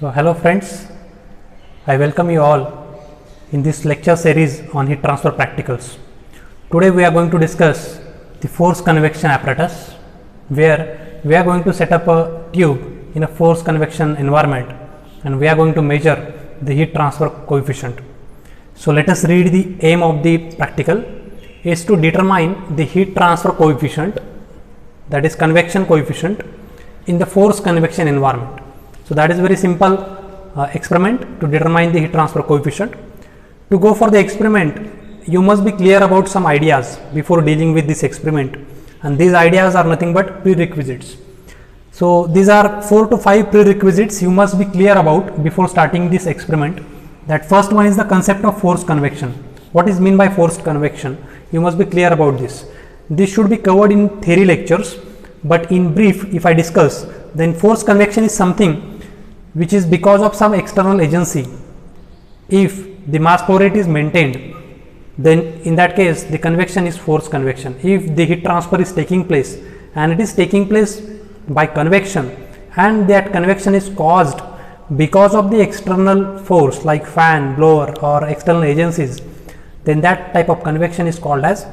So hello friends, I welcome you all in this lecture series on heat transfer practicals. Today we are going to discuss the forced convection apparatus, where we are going to set up a tube in a forced convection environment and we are going to measure the heat transfer coefficient. So let us read the aim of the practical is to determine the heat transfer coefficient, that is convection coefficient, in the forced convection environment. So that is very simple experiment to determine the heat transfer coefficient. To go for the experiment, you must be clear about some ideas before dealing with this experiment, and these ideas are nothing but prerequisites. So these are 4 to 5 prerequisites you must be clear about before starting this experiment. That first one is the concept of forced convection. What is meant by forced convection? You must be clear about this. This should be covered in theory lectures, but in brief, if I discuss, then forced convection is something which is because of some external agency. If the mass flow rate is maintained, then in that case the convection is forced convection. If the heat transfer is taking place and it is taking place by convection and that convection is caused because of the external force like fan, blower or external agencies, then that type of convection is called as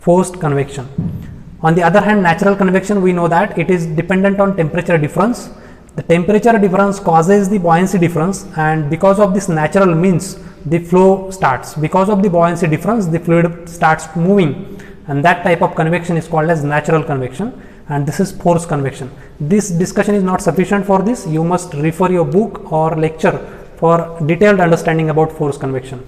forced convection. On the other hand, natural convection, we know that it is dependent on temperature difference. The temperature difference causes the buoyancy difference, and because of this natural means the flow starts. Because of the buoyancy difference, the fluid starts moving, and that type of convection is called as natural convection, and this is forced convection. This discussion is not sufficient for this. You must refer your book or lecture for detailed understanding about forced convection.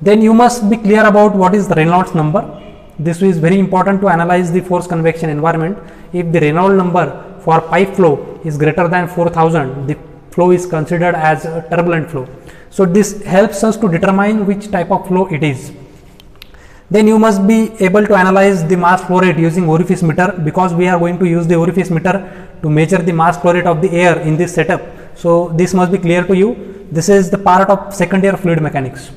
Then you must be clear about what is the Reynolds number. This is very important to analyze the forced convection environment. If the Reynolds number for pipe flow is greater than 4000, the flow is considered as a turbulent flow. So this helps us to determine which type of flow it is. Then you must be able to analyze the mass flow rate using orifice meter, because we are going to use the orifice meter to measure the mass flow rate of the air in this setup. So this must be clear to you. This is the part of second year fluid mechanics.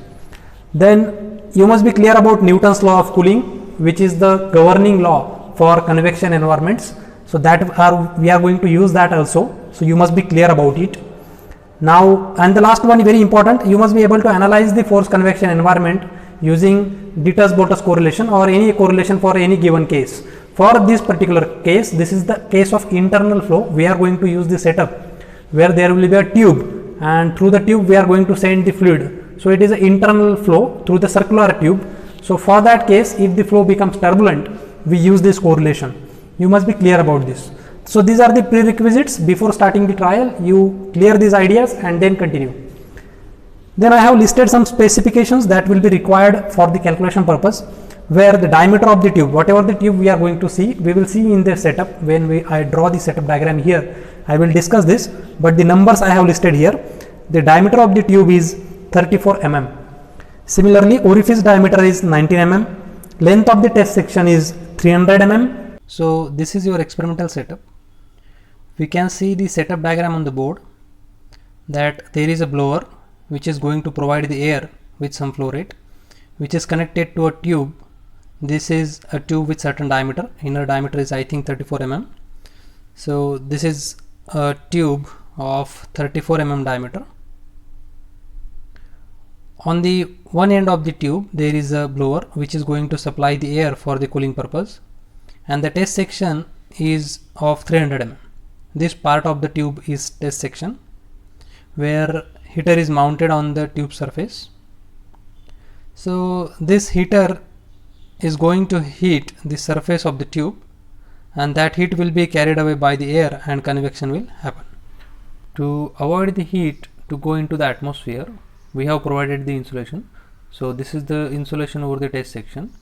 Then you must be clear about Newton's law of cooling, which is the governing law for convection environments. So that we are going to use that also. So you must be clear about it. Now, and the last one very important, you must be able to analyze the forced convection environment using Dietz-Boelter correlation or any correlation for any given case. For this particular case, this is the case of internal flow. We are going to use the setup where there will be a tube, and through the tube we are going to send the fluid. So it is an internal flow through the circular tube. So for that case, if the flow becomes turbulent, we use this correlation. You must be clear about this. So these are the prerequisites before starting the trial. You clear these ideas and then continue. Then I have listed some specifications that will be required for the calculation purpose, where the diameter of the tube, whatever the tube we are going to see, we will see in the setup. When I draw the setup diagram here, I will discuss this, but the numbers I have listed here. The diameter of the tube is 34 mm. Similarly, orifice diameter is 19 mm. Length of the test section is 300 mm. So this is your experimental setup. We can see the setup diagram on the board, that there is a blower which is going to provide the air with some flow rate, which is connected to a tube. This is a tube with certain diameter. Inner diameter is I think 34 mm. So this is a tube of 34 mm diameter. On the one end of the tube there is a blower which is going to supply the air for the cooling purpose, and the test section is of 300 mm. This part of the tube is test section, where heater is mounted on the tube surface. So this heater is going to heat the surface of the tube, and that heat will be carried away by the air and convection will happen. To avoid the heat to go into the atmosphere, we have provided the insulation. So this is the insulation over the test section,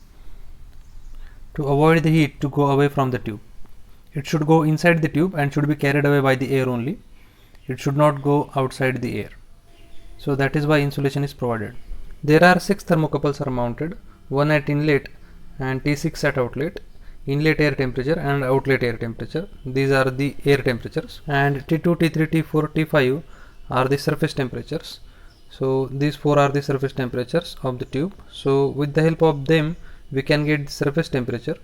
to avoid the heat to go away from the tube. It should go inside the tube and should be carried away by the air only. It should not go outside the air. So that is why insulation is provided. There are 6 thermocouples are mounted, one at inlet and T6 at outlet. Inlet air temperature and outlet air temperature, these are the air temperatures, and T2, T3, T4, T5 are the surface temperatures. So these 4 are the surface temperatures of the tube. So with the help of them we can get the surface temperature,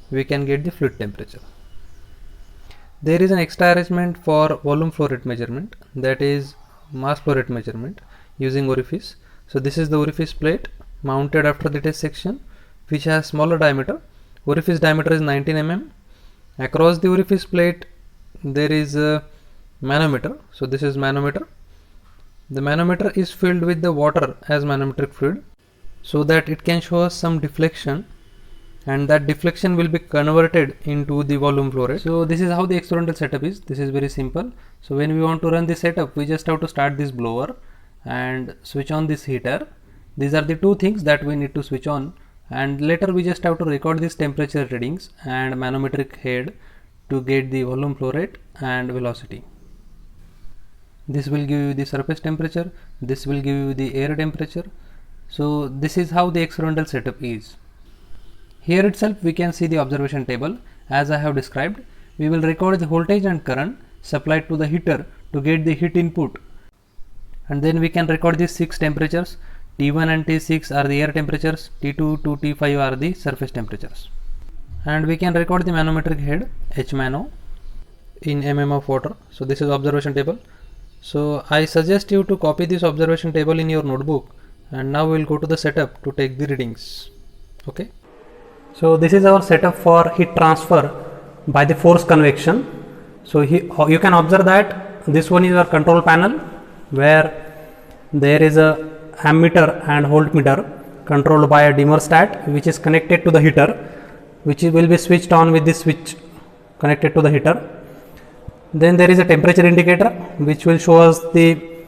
we can get the fluid temperature. There is an extra arrangement for volume flow rate measurement, that is mass flow rate measurement using orifice. So this is the orifice plate mounted after the test section, which has smaller diameter. Orifice diameter is 19 mm. Across the orifice plate there is a manometer. So this is manometer. The manometer is filled with the water as manometric fluid, so that it can show us some deflection, and that deflection will be converted into the volume flow rate. So this is how the experimental setup is. This is very simple. So when we want to run the setup, we just have to start this blower and switch on this heater. These are the two things that we need to switch on, and later we just have to record these temperature readings and manometric head to get the volume flow rate and velocity. This will give you the surface temperature, this will give you the air temperature. So this is how the experimental setup is. Here itself we can see the observation table as I have described. We will record the voltage and current supplied to the heater to get the heat input, and then we can record these 6 temperatures. T1 and T6 are the air temperatures, T2 to T5 are the surface temperatures. And we can record the manometric head H-mano in mm of water. So this is observation table. So I suggest you to copy this observation table in your notebook, and now we will go to the setup to take the readings. Okay. So this is our setup for heat transfer by the force convection. So you can observe that this one is our control panel, where there is a ammeter and voltmeter controlled by a dimmerstat, which is connected to the heater, which will be switched on with this switch connected to the heater. Then there is a temperature indicator which will show us the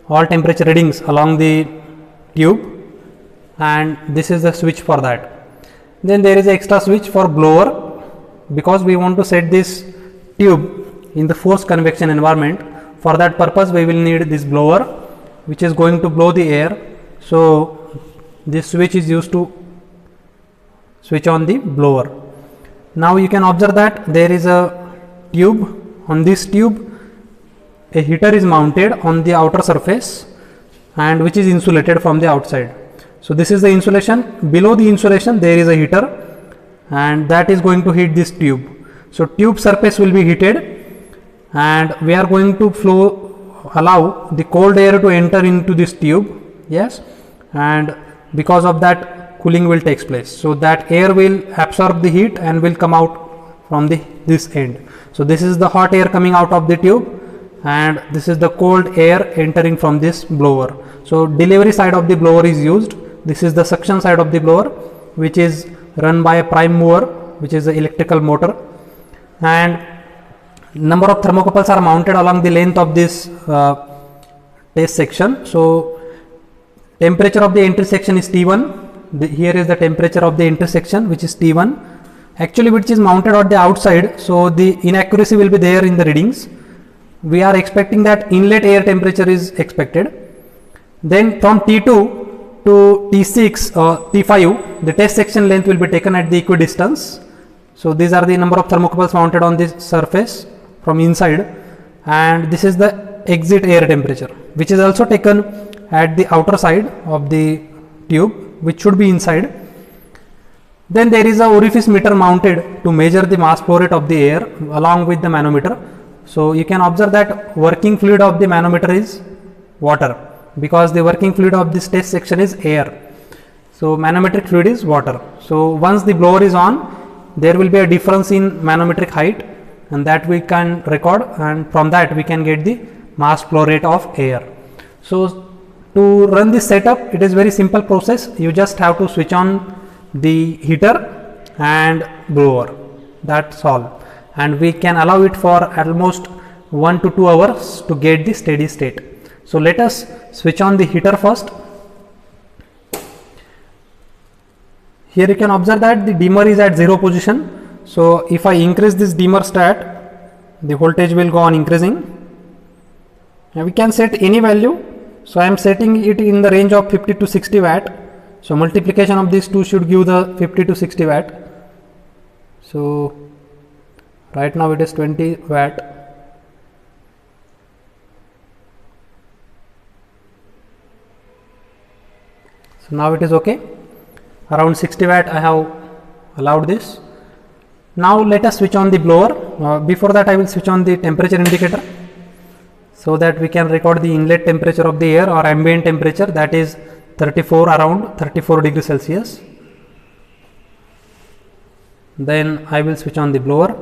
all temperature readings along the tube, and this is the switch for that. Then there is an extra switch for blower, because we want to set this tube in the forced convection environment. For that purpose we will need this blower, which is going to blow the air. So this switch is used to switch on the blower. Now you can observe that there is a tube. On this tube a heater is mounted on the outer surface, and which is insulated from the outside. So this is the insulation. Below the insulation there is a heater, and that is going to heat this tube. So tube surface will be heated, and we are going to allow the cold air to enter into this tube. Yes, and because of that cooling will take place. So that air will absorb the heat and will come out from this end. So this is the hot air coming out of the tube, and this is the cold air entering from this blower. So delivery side of the blower is used. This is the suction side of the blower, which is run by a prime mover, which is the electrical motor, and number of thermocouples are mounted along the length of this test section. So temperature of the entry section is T1. Here is the temperature of the entry section, which is T1, actually which is mounted on the outside, so the inaccuracy will be there in the readings. We are expecting that inlet air temperature is expected. Then from T2 to T6 or T5 the test section length will be taken at the equidistance. So these are the number of thermocouples mounted on this surface from inside, and this is the exit air temperature, which is also taken at the outer side of the tube, which should be inside. Then there is a orifice meter mounted to measure the mass flow rate of the air along with the manometer. So you can observe that working fluid of the manometer is water, because the working fluid of this test section is air. So manometric fluid is water. So once the blower is on, there will be a difference in manometric height, and that we can record, and from that we can get the mass flow rate of air. So to run this setup, it is very simple process. You just have to switch on the heater and blower, that's all, and we can allow it for almost 1 to 2 hours to get the steady state. So let us switch on the heater first. Here you can observe that the dimmer is at 0 position. So if I increase this dimmer stat, the voltage will go on increasing, and we can set any value. So I am setting it in the range of 50 to 60 watt. So multiplication of these two should give the 50 to 60 watt. So right now it is 20 watt. So now it is okay. Around 60 watt I have allowed this. Now let us switch on the blower. Before that I will switch on the temperature indicator. so that we can record the inlet temperature of the air or ambient temperature, that is around 34 degrees Celsius. Then I will switch on the blower.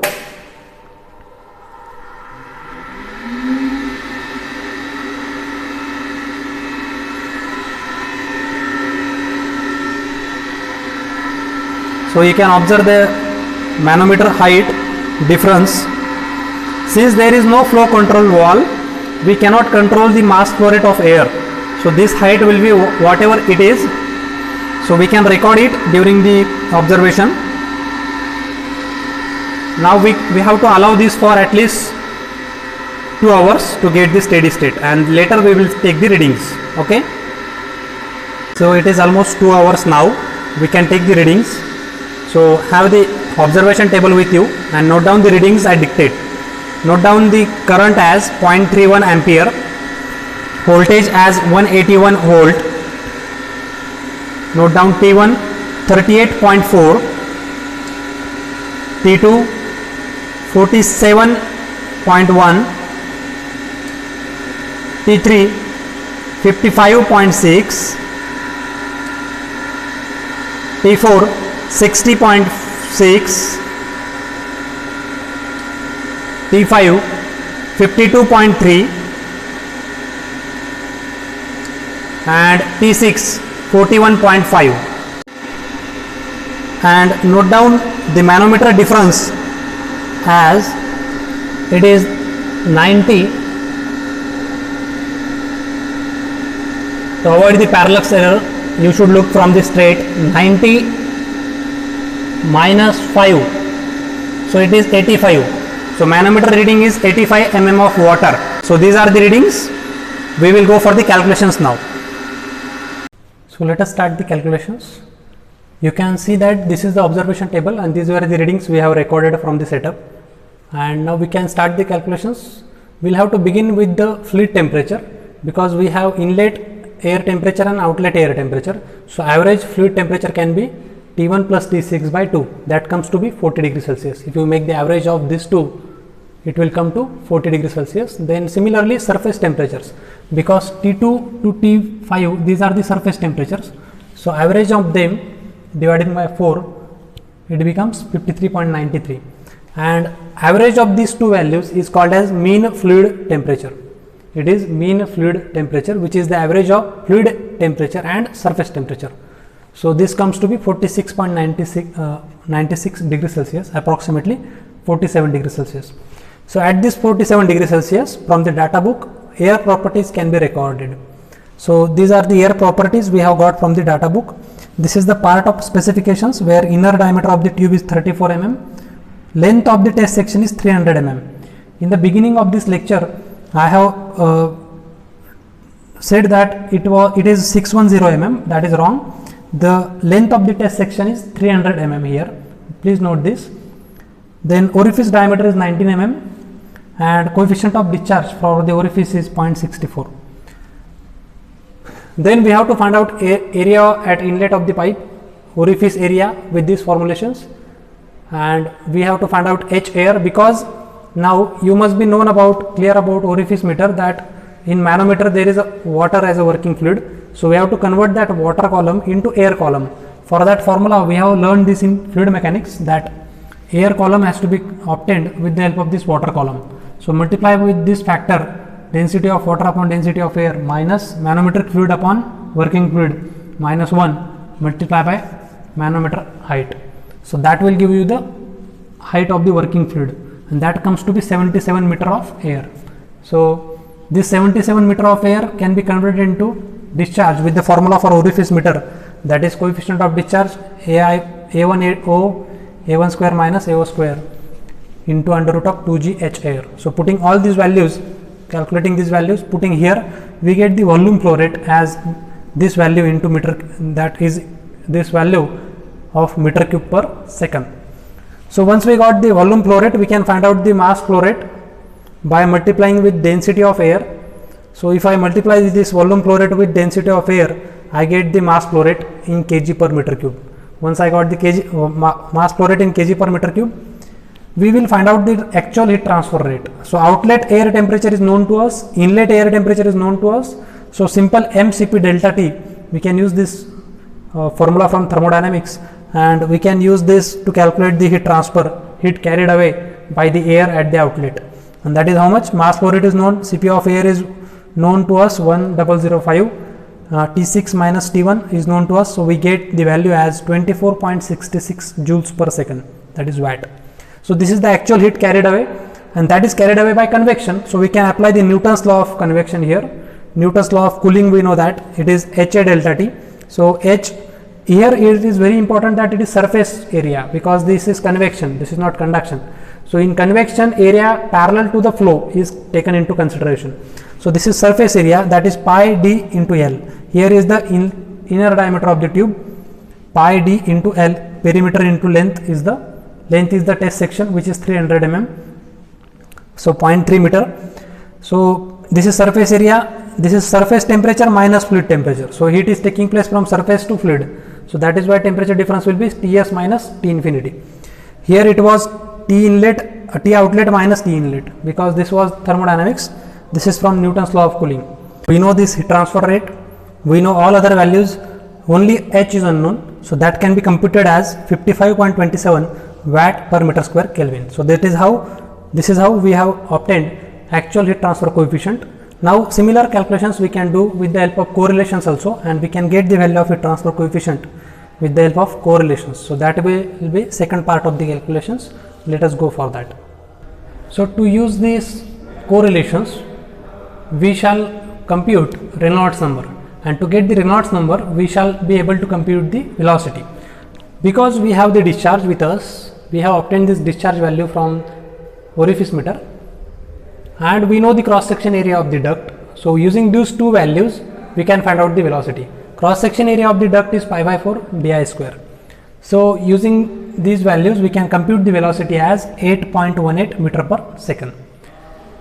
So you can observe the manometer height difference. Since there is no flow control valve, we cannot control the mass flow rate of air. So this height will be whatever it is. So we can record it during the observation. Now we have to allow this for at least 2 hours to get the steady state, and later we will take the readings. Okay. So it is almost 2 hours now. We can take the readings. So have the observation table with you and note down the readings I dictate. Note down the current as 0.31 ampere, voltage as 181 volt. Note down T1 38.4, T2 47.1, T3 55.6, T4 60.6, T5 52.3 and T6 41.5. And note down the manometer difference as it is 90. To avoid the parallax error, you should look from the straight. 90 minus 5, so it is 85. So manometer reading is 85 mm of water. So these are the readings. We will go for the calculations now. So let us start the calculations. You can see that this is the observation table and these were the readings we have recorded from the setup. And now we can start the calculations. We'll have to begin with the fluid temperature because we have inlet air temperature and outlet air temperature. So average fluid temperature can be T1 plus T6 by 2. That comes to be 40 degrees Celsius. If you make the average of these two, it will come to 40 degrees Celsius. Then similarly surface temperatures, because T2 to T5 these are the surface temperatures. So average of them divided by 4, it becomes 53.93, and average of these two values is called as mean fluid temperature. It is mean fluid temperature, which is the average of fluid temperature and surface temperature. So this comes to be 46.96 degrees Celsius, approximately 47 degrees Celsius. So at this 47 degrees Celsius, from the data book, air properties can be recorded. So these are the air properties we have got from the data book. This is the part of specifications where inner diameter of the tube is 34 mm, length of the test section is 300 mm. In the beginning of this lecture, I have said that it is 610 mm. That is wrong. The length of the test section is 300 mm here. Please note this. Then orifice diameter is 19 mm and coefficient of discharge for the orifice is 0.64. Then we have to find out area at inlet of the pipe, orifice area with these formulations, and we have to find out H air, because now you must be clear about orifice meter, that in manometer there is a water as a working fluid. So we have to convert that water column into air column. For that formula we have learned this in fluid mechanics, that air column has to be obtained with the help of this water column. So multiply with this factor, density of water upon density of air minus manometric fluid upon working fluid minus 1, multiply by manometer height. So that will give you the height of the working fluid, and that comes to be 77 meter of air. So this 77 meter of air can be converted into discharge with the formula for orifice meter, that is coefficient of discharge A1O A1 square minus AO square into under root of 2G H air. So putting all these values, calculating these values, putting here, we get the volume flow rate as this value into meter, that is this value of meter cube per second. So once we got the volume flow rate, we can find out the mass flow rate by multiplying with density of air. So if I multiply this volume flow rate with density of air, I get the mass flow rate in kg per meter cube. Once I got the mass flow rate in kg per meter cube, we will find out the actual heat transfer rate. So outlet air temperature is known to us, inlet air temperature is known to us. So simple mCp delta T, we can use this formula from thermodynamics, and we can use this to calculate the heat transfer, heat carried away by the air at the outlet, and that is how much. Mass flow rate is known, Cp of air is known to us 1005, T6 minus T1 is known to us, so we get the value as 24.66 joules per second, that is watt. So this is the actual heat carried away, and that is carried away by convection. So we can apply the Newton's law of convection here. Newton's law of cooling, we know that it is HA delta T. So H here, it is very important that it is surface area, because this is convection, this is not conduction. So in convection, area parallel to the flow is taken into consideration. So this is surface area, that is pi d into L. Here is the inner diameter of the tube, pi d into L, perimeter into length is the test section, which is 300 mm, so 0.3 meter. So this is surface area, this is surface temperature minus fluid temperature. So heat is taking place from surface to fluid, so that is why temperature difference will be Ts minus T infinity. Here it was T inlet, T outlet minus T inlet, because this was thermodynamics. This is from Newton's law of cooling. We know this heat transfer rate, we know all other values, only H is unknown, so that can be computed as 55.27 watt per meter square Kelvin. So this is how we have obtained actual heat transfer coefficient. Now similar calculations we can do with the help of correlations also, and we can get the value of heat transfer coefficient with the help of correlations. So that will be second part of the calculations. Let us go for that. So to use these correlations, we shall compute Reynolds number, and to get the Reynolds number we shall be able to compute the velocity. Because we have the discharge with us, we have obtained this discharge value from orifice meter, and we know the cross section area of the duct. So using these two values we can find out the velocity. Cross section area of the duct is pi by 4 di square. So using these values we can compute the velocity as 8.18 meter per second.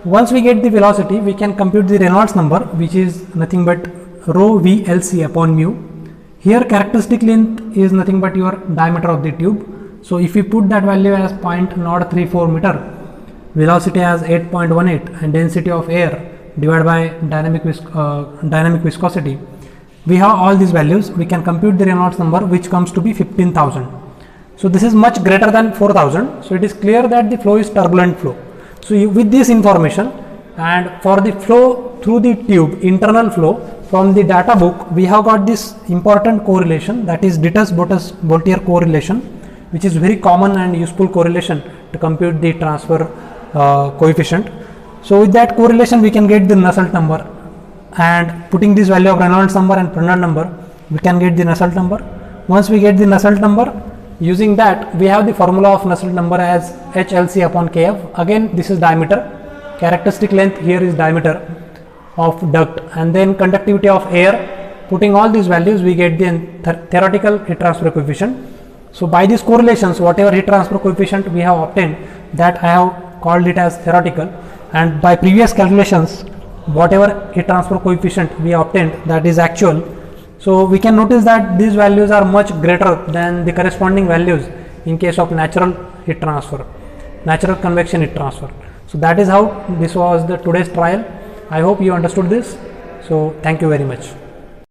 Once we get the velocity, we can compute the Reynolds number, which is nothing but rho VLC upon mu. Here characteristic length is nothing but your diameter of the tube. So if we put that value as 0.034 meter, velocity as 8.18, and density of air divided by dynamic viscosity, we have all these values. We can compute the Reynolds number, which comes to be 15,000. So this is much greater than 4,000. So it is clear that the flow is turbulent flow. So with this information, and for the flow through the tube, internal flow, from the data book we have got this important correlation, that is Dittus-Voltaire correlation, which is very common and useful correlation to compute the transfer coefficient. So with that correlation we can get the Nusselt number, and putting this value of Reynolds number and Prandtl number, we can get the Nusselt number. Once we get the Nusselt number, using that we have the formula of Nusselt number as HLC upon Kf. Again this is diameter, characteristic length here is diameter of duct, and then conductivity of air. Putting all these values we get the theoretical heat transfer coefficient. So by these correlations, whatever heat transfer coefficient we have obtained, that I have called it as theoretical, and by previous calculations whatever heat transfer coefficient we obtained, that is actual. So we can notice that these values are much greater than the corresponding values in case of natural heat transfer, natural convection heat transfer. So that is how this was the today's trial. I hope you understood this. So thank you very much.